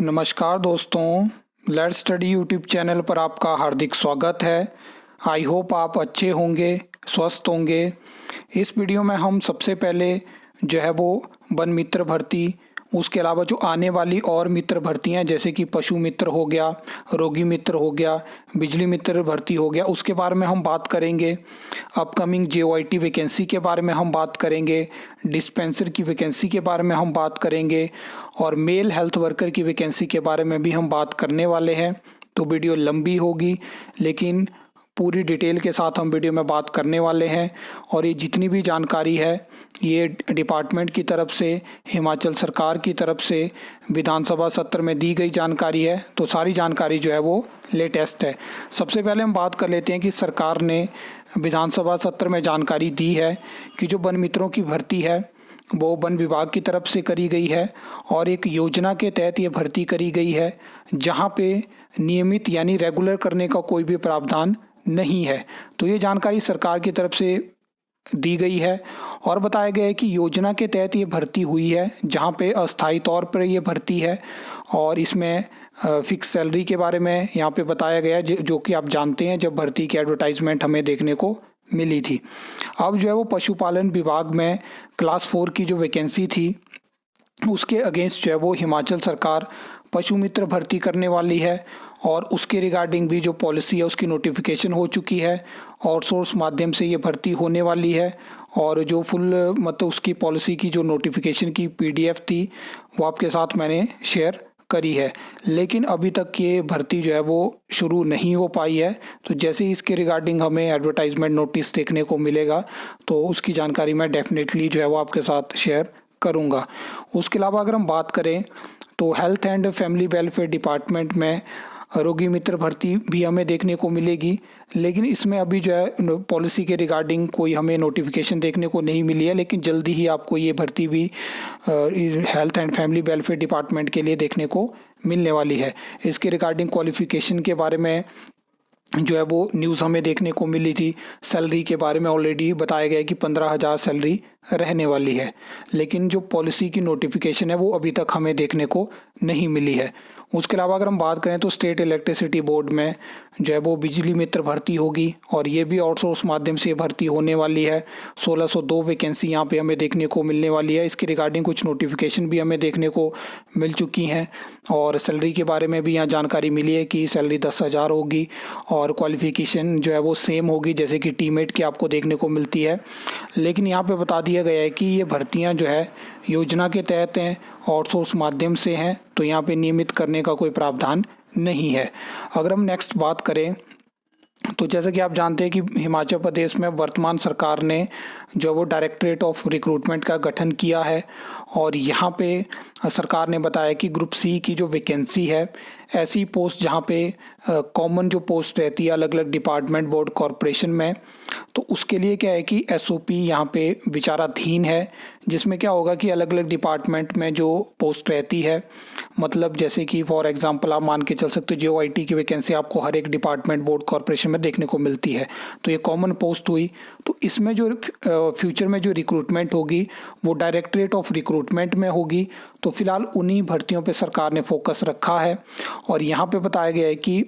नमस्कार दोस्तों, let's study YouTube channel पर आपका हार्दिक स्वागत है। आई होप आप अच्छे होंगे, स्वस्थ होंगे। इस वीडियो में हम सबसे पहले जो है वो वन मित्र भर्ती, उसके अलावा जो आने वाली और मित्र भर्तियां जैसे कि पशु मित्र हो गया, रोगी मित्र हो गया, बिजली मित्र भर्ती हो गया, उसके बारे में हम बात करेंगे। अपकमिंग JOIT वैकेंसी के बारे में हम बात करेंगे। डिस्पेंसर की वैकेंसी के बारे में हम बात करेंगे और मेल हेल्थ वर्कर की वैकेंसी के बारे में भी हम बात करने वाले हैं। तो वीडियो लंबी होगी लेकिन पूरी डिटेल के साथ हम वीडियो में बात करने वाले हैं। और ये जितनी भी जानकारी है ये डिपार्टमेंट की तरफ से, हिमाचल सरकार की तरफ से विधानसभा सत्र में दी गई जानकारी है। तो सारी जानकारी जो है वो लेटेस्ट है। सबसे पहले हम बात कर लेते हैं कि सरकार ने विधानसभा सत्र में जानकारी दी है कि जो वन मित्रों की भर्ती है वो वन विभाग की तरफ से करी गई है और एक योजना के तहत ये भर्ती करी गई है जहाँ पे नियमित यानी रेगुलर करने का कोई भी प्रावधान नहीं है। तो ये जानकारी सरकार की तरफ से दी गई है और बताया गया है कि योजना के तहत ये भर्ती हुई है जहाँ पे अस्थायी तौर पर ये भर्ती है और इसमें फिक्स सैलरी के बारे में यहाँ पे बताया गया है जो कि आप जानते हैं जब भर्ती की एडवर्टाइजमेंट हमें देखने को मिली थी। अब जो है वो पशुपालन विभाग में क्लास 4 की जो वैकेंसी थी उसके अगेंस्ट जो है वो हिमाचल सरकार पशु मित्र भर्ती करने वाली है और उसके रिगार्डिंग भी जो पॉलिसी है उसकी नोटिफिकेशन हो चुकी है। आउटसोर्स माध्यम से ये भर्ती होने वाली है और जो फुल मतलब उसकी पॉलिसी की जो नोटिफिकेशन की PDF थी वो आपके साथ मैंने शेयर करी है। लेकिन अभी तक ये भर्ती जो है वो शुरू नहीं हो पाई है। तो जैसे ही इसके रिगार्डिंग हमें एडवर्टाइजमेंट नोटिस देखने को मिलेगा तो उसकी जानकारी मैं डेफिनेटली जो है वो आपके साथ शेयर करूँगा। उसके अलावा अगर हम बात करें तो health and family welfare department में रोगी मित्र भर्ती भी हमें देखने को मिलेगी, लेकिन इसमें अभी जो है पॉलिसी के रिगार्डिंग कोई हमें नोटिफिकेशन देखने को नहीं मिली है। लेकिन जल्दी ही आपको ये भर्ती भी health and family welfare department के लिए देखने को मिलने वाली है। इसके रिगार्डिंग क्वालिफिकेशन के बारे में जो है वो न्यूज़ हमें देखने को मिली थी। सैलरी के बारे में ऑलरेडी बताया गया है कि 15,000 सैलरी रहने वाली है, लेकिन जो पॉलिसी की नोटिफिकेशन है वो अभी तक हमें देखने को नहीं मिली है। उसके अलावा अगर हम बात करें तो स्टेट इलेक्ट्रिसिटी बोर्ड में जो है वो बिजली मित्र भर्ती होगी और ये भी आउटसोर्स माध्यम से भर्ती होने वाली है। 1602 वैकेंसी यहाँ पे हमें देखने को मिलने वाली है। इसके रिगार्डिंग कुछ नोटिफिकेशन भी हमें देखने को मिल चुकी हैं और सैलरी के बारे में भी यहाँ जानकारी मिली है कि सैलरी 10,000 होगी और क्वालिफिकेशन जो है वो सेम होगी जैसे कि टीमेट की आपको देखने को मिलती है। लेकिन यहाँ पे बता दिया गया है कि ये भर्तियाँ जो है योजना के तहत हैं, आउटसोर्स माध्यम से हैं, तो यहाँ पे नियमित करने का कोई प्रावधान नहीं है। अगर हम नेक्स्ट बात करें तो जैसा कि आप जानते हैं कि हिमाचल प्रदेश में वर्तमान सरकार ने जो वो डायरेक्टरेट ऑफ रिक्रूटमेंट का गठन किया है और यहाँ पे सरकार ने बताया कि ग्रुप C की जो वैकेंसी है, ऐसी पोस्ट जहाँ पे कॉमन जो पोस्ट रहती है अलग अलग डिपार्टमेंट, बोर्ड, कॉरपोरेशन में, तो उसके लिए क्या है कि SOP यहाँ पे विचाराधीन है, जिसमें क्या होगा कि अलग अलग डिपार्टमेंट में जो पोस्ट रहती है, मतलब जैसे कि फॉर एग्जांपल आप मान के चल सकते हो JOIT की वैकेंसी आपको हर एक डिपार्टमेंट, बोर्ड, कॉरपोरेशन में देखने को मिलती है, तो ये कॉमन पोस्ट हुई। तो इसमें जो फ्यूचर में जो रिक्रूटमेंट होगी वो डायरेक्टरेट ऑफ रिक्रूटमेंट में होगी। तो फिलहाल उन्हीं भर्तियों पे सरकार ने फोकस रखा है और यहाँ पे बताया गया है कि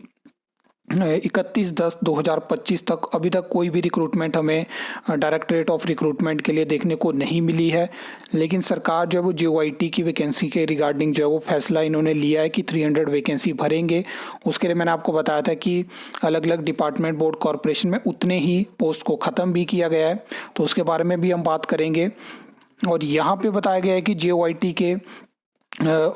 31/10/2025 तक अभी तक कोई भी रिक्रूटमेंट हमें डायरेक्टरेट ऑफ रिक्रूटमेंट के लिए देखने को नहीं मिली है। लेकिन सरकार जो है वो JOIT की वैकेंसी के रिगार्डिंग जो है वो फैसला इन्होंने लिया है कि 300 वैकेंसी भरेंगे। उसके लिए मैंने आपको बताया था कि अलग अलग डिपार्टमेंट, बोर्ड, कॉरपोरेशन में उतने ही पोस्ट को ख़त्म भी किया गया है, तो उसके बारे में भी हम बात करेंगे। और यहाँ पे बताया गया है कि JOIT के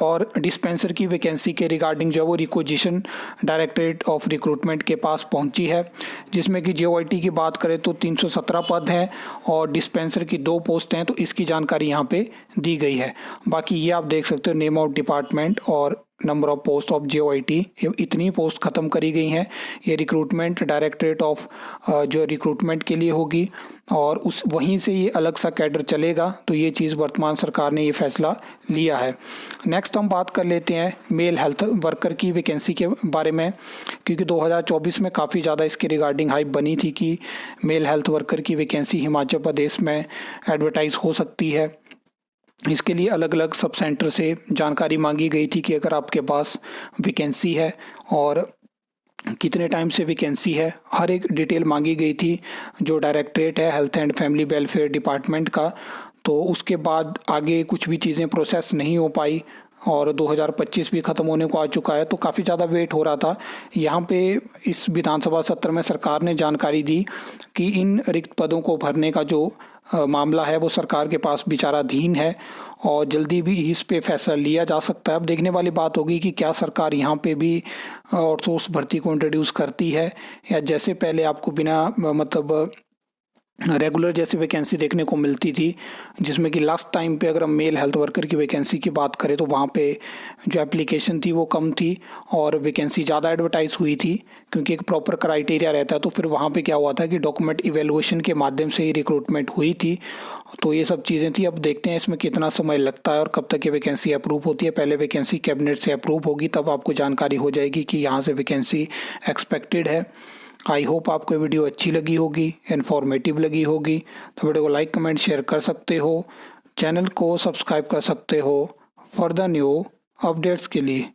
और डिस्पेंसर की वैकेंसी के रिगार्डिंग जो है वो रिक्वेजिशन डायरेक्टरेट ऑफ रिक्रूटमेंट के पास पहुंची है, जिसमें कि JOIT की बात करें तो 317 पद हैं और डिस्पेंसर की 2 पोस्ट हैं। तो इसकी जानकारी यहाँ पे दी गई है। बाकी ये आप देख सकते हो नेम ऑफ डिपार्टमेंट और number of post of JOIT, इतनी पोस्ट ख़त्म करी गई हैं। ये रिक्रूटमेंट डायरेक्टरेट ऑफ जो रिक्रूटमेंट के लिए होगी और उस वहीं से ये अलग सा कैडर चलेगा। तो ये चीज़ वर्तमान सरकार ने ये फैसला लिया है। नेक्स्ट हम बात कर लेते हैं मेल हेल्थ वर्कर की वैकेंसी के बारे में, क्योंकि 2024 में काफ़ी ज़्यादा इसके रिगार्डिंग हाइप बनी थी कि मेल हेल्थ वर्कर की वैकेंसी हिमाचल प्रदेश में एडवर्टाइज हो सकती है। इसके लिए अलग अलग सब सेंटर से जानकारी मांगी गई थी कि अगर आपके पास वैकेंसी है और कितने टाइम से वैकेंसी है, हर एक डिटेल मांगी गई थी जो डायरेक्टरेट है health and family welfare department का। तो उसके बाद आगे कुछ भी चीज़ें प्रोसेस नहीं हो पाई और 2025 भी ख़त्म होने को आ चुका है, तो काफ़ी ज़्यादा वेट हो रहा था। यहाँ पे इस विधानसभा सत्र में सरकार ने जानकारी दी कि इन रिक्त पदों को भरने का जो मामला है वो सरकार के पास विचाराधीन है और जल्दी भी इस पे फैसला लिया जा सकता है। अब देखने वाली बात होगी कि क्या सरकार यहाँ पे भी आउटसोर्स भर्ती को इंट्रोड्यूस करती है या जैसे पहले आपको बिना मतलब रेगुलर जैसी वैकेंसी देखने को मिलती थी, जिसमें कि लास्ट टाइम पे अगर हम मेल हेल्थ वर्कर की वैकेंसी की बात करें तो वहाँ पे जो एप्लीकेशन थी वो कम थी और वैकेंसी ज़्यादा एडवर्टाइज हुई थी क्योंकि एक प्रॉपर क्राइटेरिया रहता है। तो फिर वहाँ पे क्या हुआ था कि डॉक्यूमेंट इवेलुएशन के माध्यम से ही रिक्रूटमेंट हुई थी। तो ये सब चीज़ें थी। अब देखते हैं इसमें कितना समय लगता है और कब तक ये वैकेंसी अप्रूव होती है। पहले वैकेंसी कैबिनेट से अप्रूव होगी तब आपको जानकारी हो जाएगी कि यहाँ से वैकेंसी एक्सपेक्टेड है। आई होप आपको वीडियो अच्छी लगी होगी, इन्फॉर्मेटिव लगी होगी। तो वीडियो को लाइक कमेंट शेयर कर सकते हो, चैनल को सब्सक्राइब कर सकते हो फॉर द न्यू अपडेट्स के लिए।